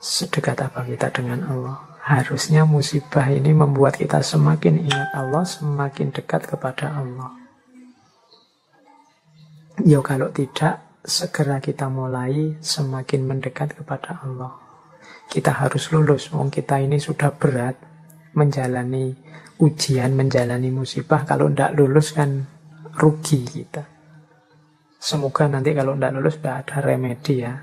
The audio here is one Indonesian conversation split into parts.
Sedekat apa kita dengan Allah? Harusnya musibah ini membuat kita semakin ingat Allah, semakin dekat kepada Allah. Ya kalau tidak, segera kita mulai semakin mendekat kepada Allah. Kita harus lulus. Wong kita ini sudah berat menjalani ujian, menjalani musibah. Kalau tidak lulus kan rugi kita. Semoga nanti kalau tidak lulus tidak ada remedi ya.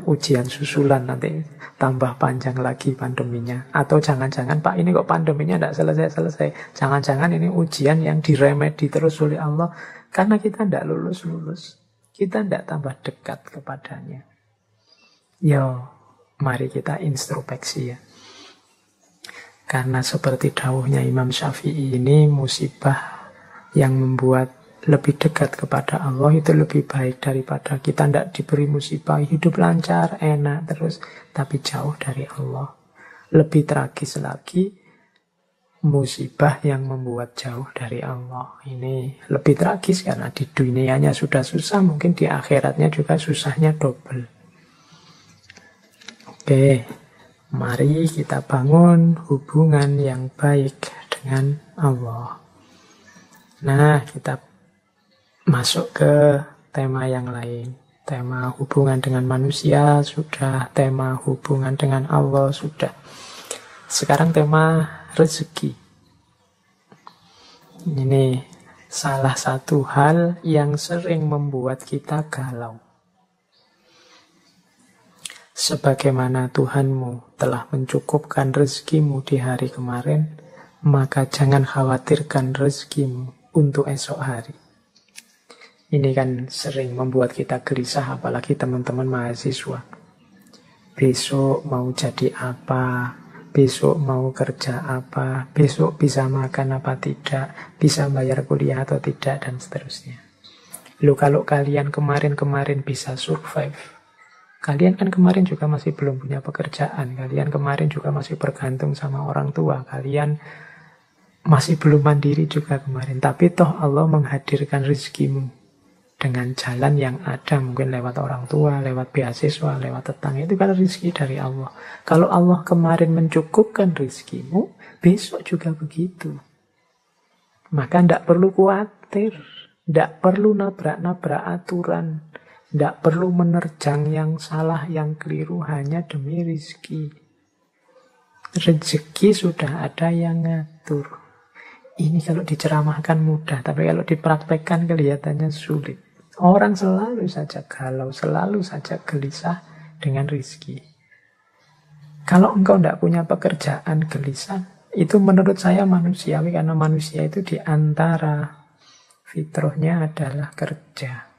Ujian susulan nanti tambah panjang lagi pandeminya. Atau jangan-jangan Pak ini kok pandeminya tidak selesai-selesai. Jangan-jangan ini ujian yang diremedi terus oleh Allah. Karena kita tidak lulus-lulus. Kita tidak tambah dekat kepadanya. Yo, mari kita introspeksi ya. Karena seperti dawuhnya Imam Syafi'i ini, musibah yang membuat lebih dekat kepada Allah itu lebih baik daripada kita tidak diberi musibah, hidup lancar, enak terus, tapi jauh dari Allah. Lebih tragis lagi, musibah yang membuat jauh dari Allah. Ini lebih tragis karena di dunianya sudah susah, mungkin di akhiratnya juga susahnya double. Oke, mari kita bangun hubungan yang baik dengan Allah. Nah, kita masuk ke tema yang lain. Tema hubungan dengan manusia sudah, tema hubungan dengan Allah sudah. Sekarang tema rezeki. Ini salah satu hal yang sering membuat kita galau. Sebagaimana Tuhanmu telah mencukupkan rezekimu di hari kemarin, maka jangan khawatirkan rezekimu untuk esok hari. Ini kan sering membuat kita gelisah, apalagi teman-teman mahasiswa. Besok mau jadi apa? Besok mau kerja apa? Besok bisa makan apa tidak? Bisa bayar kuliah atau tidak? Dan seterusnya. Loh, kalau kalian kemarin-kemarin bisa survive, kalian kan kemarin juga masih belum punya pekerjaan. Kalian kemarin juga masih bergantung sama orang tua. Kalian masih belum mandiri juga kemarin. Tapi toh Allah menghadirkan rezekimu dengan jalan yang ada, mungkin lewat orang tua, lewat beasiswa, lewat tetangga. Itu kan rezeki dari Allah. Kalau Allah kemarin mencukupkan rezekimu, besok juga begitu. Maka tidak perlu khawatir, tidak perlu nabrak-nabrak aturan, tidak perlu menerjang yang salah, yang keliru hanya demi rezeki. Rezeki sudah ada yang ngatur. Ini kalau diceramahkan mudah, tapi kalau dipraktekkan kelihatannya sulit. Orang selalu saja galau, selalu saja gelisah dengan rezeki. Kalau engkau tidak punya pekerjaan, gelisah, itu menurut saya manusiawi, karena manusia itu diantara fitrahnya adalah kerja.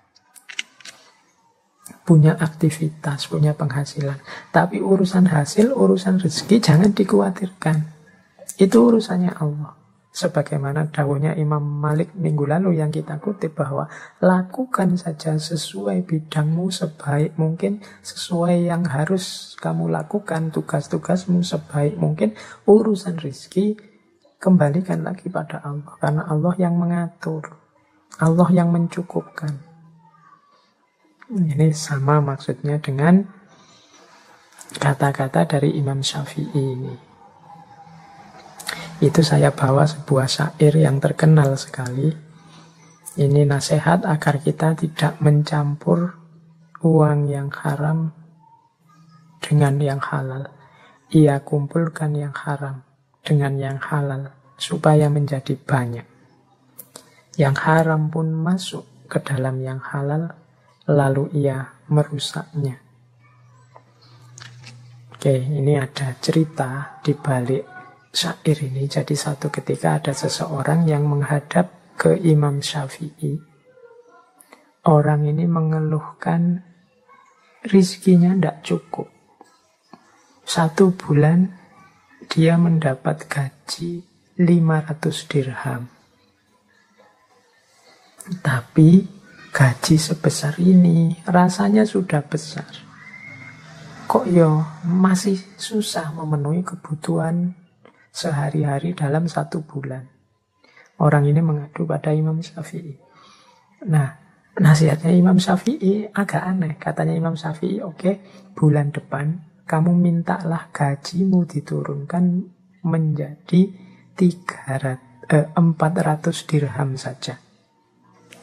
Punya aktivitas, punya penghasilan. Tapi urusan hasil, urusan rezeki jangan dikhawatirkan. Itu urusannya Allah. Sebagaimana dawuhnya Imam Malik minggu lalu yang kita kutip, bahwa lakukan saja sesuai bidangmu sebaik mungkin, sesuai yang harus kamu lakukan, tugas-tugasmu sebaik mungkin. Urusan rezeki kembalikan lagi pada Allah, karena Allah yang mengatur, Allah yang mencukupkan. Ini sama maksudnya dengan kata-kata dari Imam Syafi'i ini. Itu saya bawa sebuah syair yang terkenal sekali. Ini nasihat agar kita tidak mencampur uang yang haram dengan yang halal. Ia kumpulkan yang haram dengan yang halal supaya menjadi banyak. Yang haram pun masuk ke dalam yang halal, lalu ia merusaknya. Oke, ini ada cerita di balik syair ini. Jadi satu ketika ada seseorang yang menghadap ke Imam Syafi'i. Orang ini mengeluhkan rizkinya tidak cukup. 1 bulan dia mendapat gaji 500 dirham. Tapi gaji sebesar ini rasanya sudah besar. Kok yo masih susah memenuhi kebutuhan sehari-hari dalam 1 bulan. Orang ini mengadu pada Imam Syafi'i. Nah, nasihatnya Imam Syafi'i agak aneh. Katanya Imam Syafi'i, oke, bulan depan kamu mintalah gajimu diturunkan menjadi 400 dirham saja.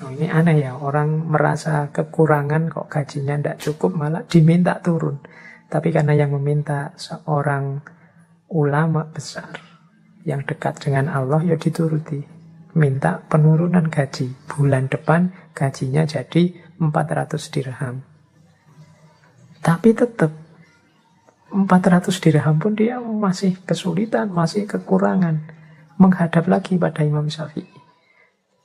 Oh, ini aneh ya, orang merasa kekurangan kok gajinya tidak cukup malah diminta turun. Tapi karena yang meminta seorang ulama besar yang dekat dengan Allah, ya dituruti. Minta penurunan gaji. Bulan depan gajinya jadi 400 dirham. Tapi tetap 400 dirham pun dia masih kesulitan, masih kekurangan. Menghadap lagi pada Imam Syafi'i.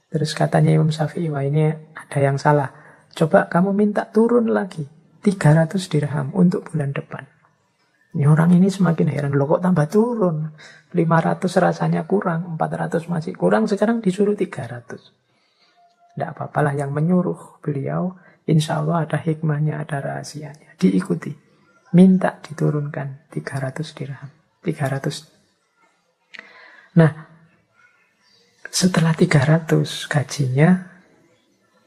Terus katanya Imam Syafi'i, wah ini ada yang salah. Coba kamu minta turun lagi 300 dirham untuk bulan depan. Ini orang ini semakin heran, loh kok tambah turun? 500 rasanya kurang, 400 masih kurang, sekarang disuruh 300. Tidak apa-apalah, yang menyuruh beliau, insya Allah ada hikmahnya, ada rahasianya. Diikuti. Minta diturunkan 300 dirham. 300. Nah, setelah 300 gajinya,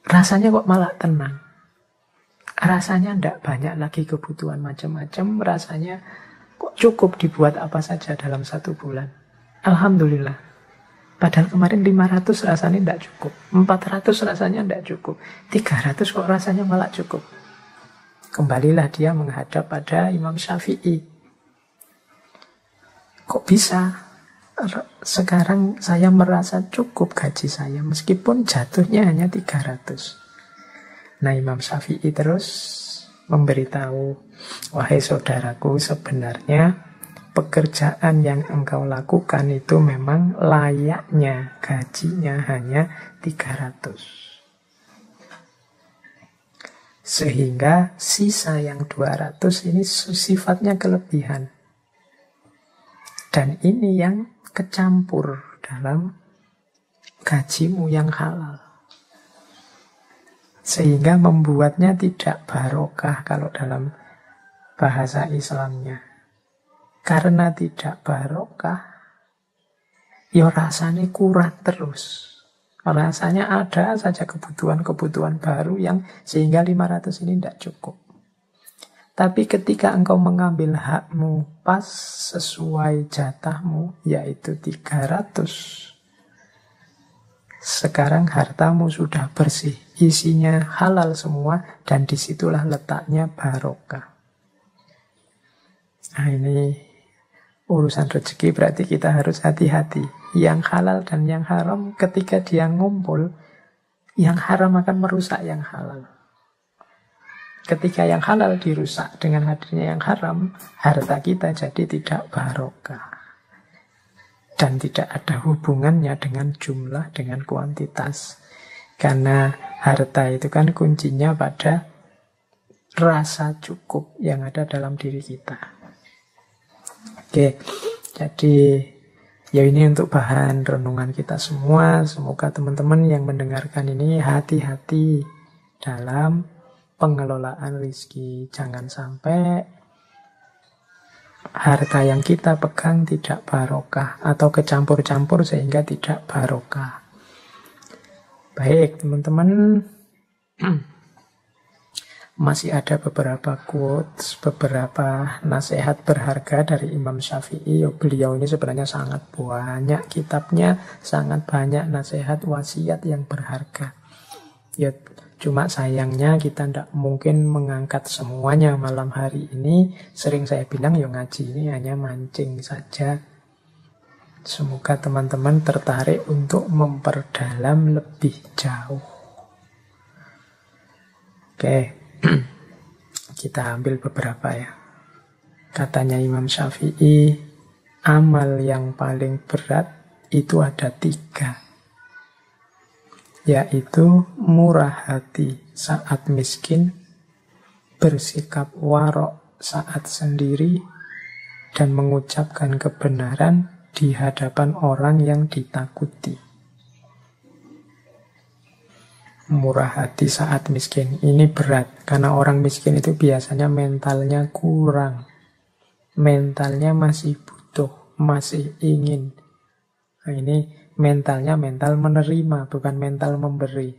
rasanya kok malah tenang. Rasanya tidak banyak lagi kebutuhan macam-macam. Rasanya kok cukup dibuat apa saja dalam 1 bulan. Alhamdulillah. Padahal kemarin 500 rasanya tidak cukup. 400 rasanya tidak cukup. 300 kok rasanya malah cukup. Kembalilah dia menghadap pada Imam Syafi'i. Kok bisa? Sekarang saya merasa cukup gaji saya. Meskipun jatuhnya hanya 300. Nah, Imam Syafi'i terus memberitahu, wahai saudaraku, sebenarnya pekerjaan yang engkau lakukan itu memang layaknya gajinya hanya 300. Sehingga sisa yang 200 ini sifatnya kelebihan. Dan ini yang kecampur dalam gajimu yang halal. Sehingga membuatnya tidak barokah kalau dalam bahasa Islamnya. Karena tidak barokah, ya rasanya kurang terus. Rasanya ada saja kebutuhan-kebutuhan baru yang sehingga 500 ini tidak cukup. Tapi ketika engkau mengambil hakmu pas sesuai jatahmu, yaitu 300, sekarang hartamu sudah bersih, isinya halal semua, dan disitulah letaknya barokah. Nah, ini urusan rezeki, berarti kita harus hati-hati. Yang halal dan yang haram ketika dia ngumpul, yang haram akan merusak yang halal. Ketika yang halal dirusak dengan hadirnya yang haram, harta kita jadi tidak barokah. Dan tidak ada hubungannya dengan jumlah, dengan kuantitas. Karena harta itu kan kuncinya pada rasa cukup yang ada dalam diri kita. Oke, jadi ya ini untuk bahan renungan kita semua. Semoga teman-teman yang mendengarkan ini hati-hati dalam pengelolaan rezeki. Jangan sampai harta yang kita pegang tidak barokah atau kecampur-campur sehingga tidak barokah. Baik, teman-teman. Masih ada beberapa quotes, beberapa nasihat berharga dari Imam Syafi'i. Beliau ini sebenarnya sangat banyak kitabnya, sangat banyak nasihat wasiat yang berharga. Ya, cuma sayangnya kita tidak mungkin mengangkat semuanya malam hari ini. Sering saya bilang, ya ngaji ini hanya mancing saja. Semoga teman-teman tertarik untuk memperdalam lebih jauh. Oke, kita ambil beberapa ya. Katanya Imam Syafi'i, amal yang paling berat itu ada 3. Yaitu murah hati saat miskin, bersikap warok saat sendiri, dan mengucapkan kebenaran di hadapan orang yang ditakuti. Murah hati saat miskin, ini berat. Karena orang miskin itu biasanya mentalnya kurang. Mentalnya masih butuh, masih ingin. Nah, ini mentalnya mental menerima, bukan mental memberi.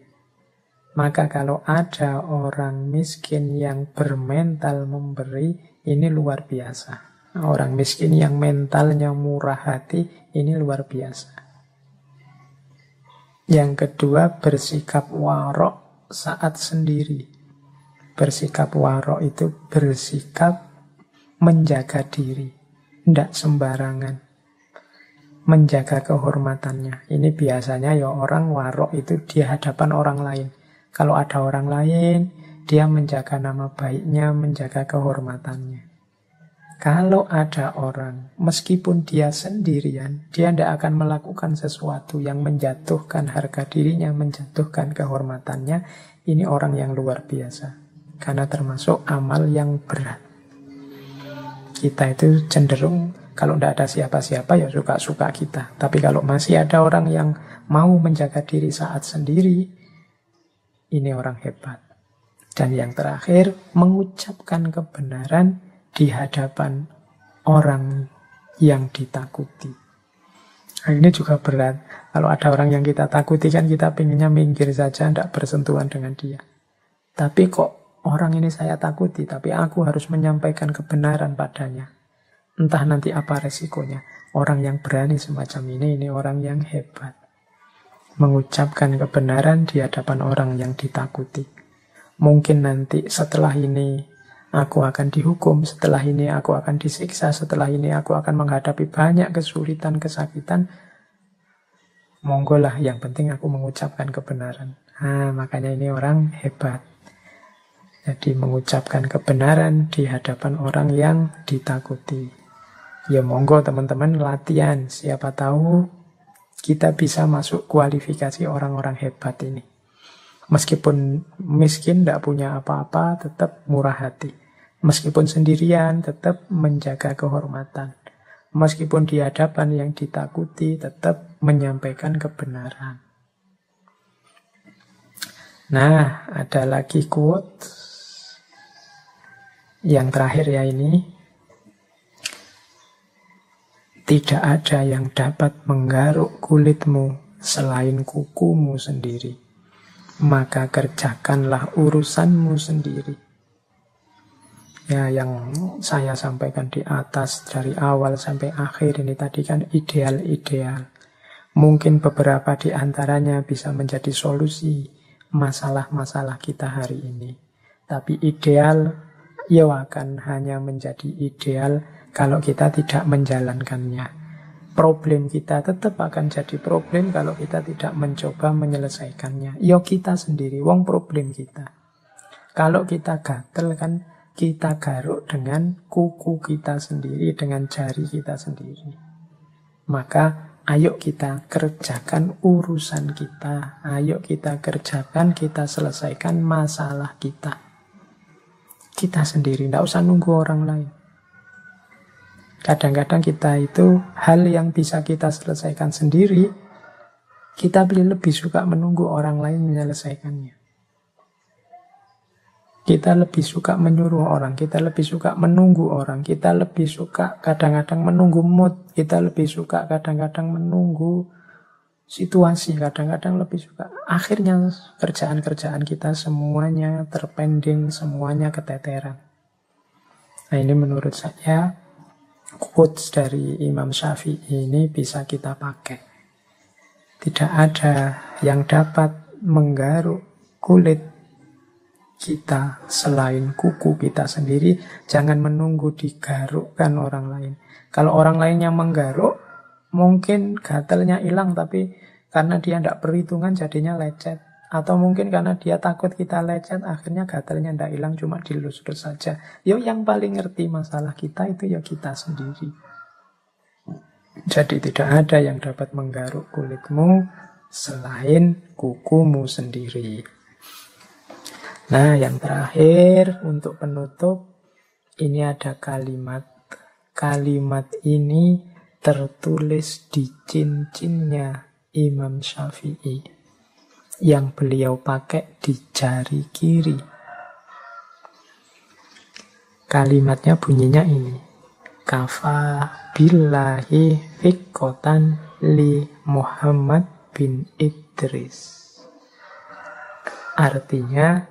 Maka kalau ada orang miskin yang bermental memberi, ini luar biasa. Orang miskin yang mentalnya murah hati, ini luar biasa. Yang kedua, bersikap warok saat sendiri. Bersikap warok itu bersikap menjaga diri, tidak sembarangan, menjaga kehormatannya. Ini biasanya ya orang warok itu di hadapan orang lain. Kalau ada orang lain, dia menjaga nama baiknya, menjaga kehormatannya. Kalau ada orang, meskipun dia sendirian, dia tidak akan melakukan sesuatu yang menjatuhkan harga dirinya, menjatuhkan kehormatannya. Ini orang yang luar biasa. Karena termasuk amal yang berat. Kita itu cenderung kalau tidak ada siapa-siapa ya suka-suka kita. Tapi kalau masih ada orang yang mau menjaga diri saat sendiri, ini orang hebat. Dan yang terakhir, mengucapkan kebenaran di hadapan orang yang ditakuti. Nah, ini juga berat. Kalau ada orang yang kita takuti kan kita pengennya minggir saja, tidak bersentuhan dengan dia. Tapi kok orang ini saya takuti, tapi aku harus menyampaikan kebenaran padanya. Entah nanti apa resikonya. Orang yang berani semacam ini orang yang hebat. Mengucapkan kebenaran di hadapan orang yang ditakuti. Mungkin nanti setelah ini aku akan dihukum, setelah ini aku akan disiksa, setelah ini aku akan menghadapi banyak kesulitan, kesakitan. Monggolah, yang penting aku mengucapkan kebenaran. Makanya ini orang hebat. Jadi mengucapkan kebenaran di hadapan orang yang ditakuti. Ya monggo teman-teman latihan. Siapa tahu kita bisa masuk kualifikasi orang-orang hebat ini. Meskipun miskin, tidak punya apa-apa, tetap murah hati. Meskipun sendirian, tetap menjaga kehormatan. Meskipun di hadapan yang ditakuti, tetap menyampaikan kebenaran. Nah, ada lagi quote. Yang terakhir ya ini. Tidak ada yang dapat menggaruk kulitmu selain kukumu sendiri. Maka kerjakanlah urusanmu sendiri. Ya, yang saya sampaikan di atas dari awal sampai akhir ini tadi kan ideal-ideal. Mungkin beberapa di antaranya bisa menjadi solusi masalah-masalah kita hari ini. Tapi ideal ya akan hanya menjadi ideal kalau kita tidak menjalankannya. Problem kita tetap akan jadi problem kalau kita tidak mencoba menyelesaikannya. Ya kita sendiri, wong problem kita. Kalau kita gatel kan kita garuk dengan kuku kita sendiri, dengan jari kita sendiri. Maka ayo kita kerjakan urusan kita. Ayo kita kerjakan, kita selesaikan masalah kita. Kita sendiri, tidak usah nunggu orang lain. Kadang-kadang kita itu hal yang bisa kita selesaikan sendiri, kita lebih suka menunggu orang lain menyelesaikannya. Kita lebih suka menyuruh orang, kita lebih suka menunggu orang, kita lebih suka kadang-kadang menunggu mood, kita lebih suka kadang-kadang menunggu situasi, kadang-kadang lebih suka. Akhirnya kerjaan-kerjaan kita semuanya terpending, semuanya keteteran. Nah ini menurut saya quotes dari Imam Syafi'i ini bisa kita pakai. Tidak ada yang dapat menggaruk kulit kita selain kuku kita sendiri. Jangan menunggu digarukkan orang lain. Kalau orang lainnya menggaruk, mungkin gatalnya hilang, tapi karena dia tidak perhitungan jadinya lecet. Atau mungkin karena dia takut kita lecet, akhirnya gatalnya tidak hilang, cuma dilus-lus saja. Yang paling ngerti masalah kita itu ya kita sendiri. Jadi tidak ada yang dapat menggaruk kulitmu selain kukumu sendiri. Nah, yang terakhir untuk penutup, ini ada kalimat. Kalimat ini tertulis di cincinnya Imam Syafi'i yang beliau pakai di jari kiri. Kalimatnya bunyinya ini. Kafa billahi fiqotan li Muhammad bin Idris. Artinya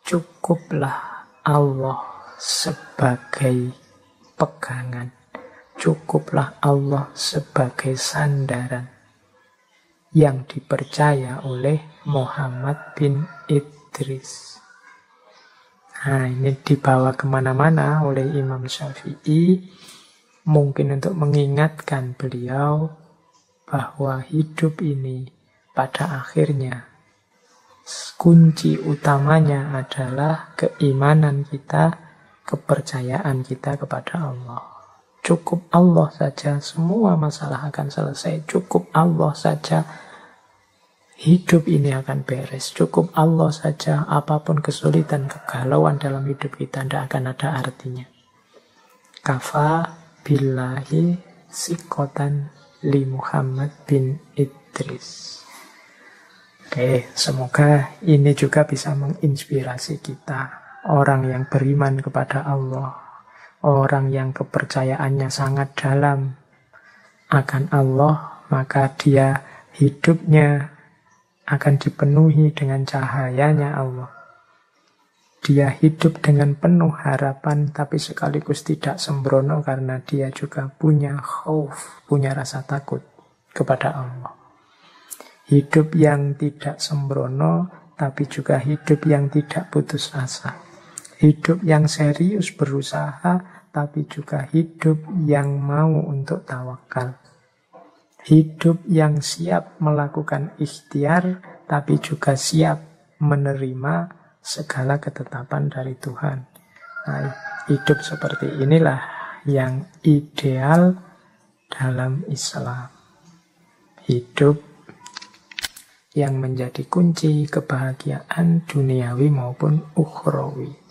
cukuplah Allah sebagai pegangan. Cukuplah Allah sebagai sandaran yang dipercaya oleh Muhammad bin Idris. Nah, ini dibawa kemana-mana oleh Imam Syafi'i, mungkin untuk mengingatkan beliau bahwa hidup ini pada akhirnya kunci utamanya adalah keimanan kita, kepercayaan kita kepada Allah. Cukup Allah saja, semua masalah akan selesai. Cukup Allah saja, hidup ini akan beres. Cukup Allah saja, apapun kesulitan, kegalauan dalam hidup kita tidak akan ada artinya. Kafa billahi sikotan li Muhammad bin Idris. Oke, semoga ini juga bisa menginspirasi kita. Orang yang beriman kepada Allah, orang yang kepercayaannya sangat dalam akan Allah, maka dia hidupnya akan dipenuhi dengan cahayanya Allah. Dia hidup dengan penuh harapan, tapi sekaligus tidak sembrono karena dia juga punya khauf, punya rasa takut kepada Allah. Hidup yang tidak sembrono, tapi juga hidup yang tidak putus asa. Hidup yang serius berusaha, tapi juga hidup yang mau untuk tawakal. Hidup yang siap melakukan ikhtiar, tapi juga siap menerima segala ketetapan dari Tuhan. Nah, hidup seperti inilah yang ideal dalam Islam. Hidup yang menjadi kunci kebahagiaan duniawi maupun ukhrawi.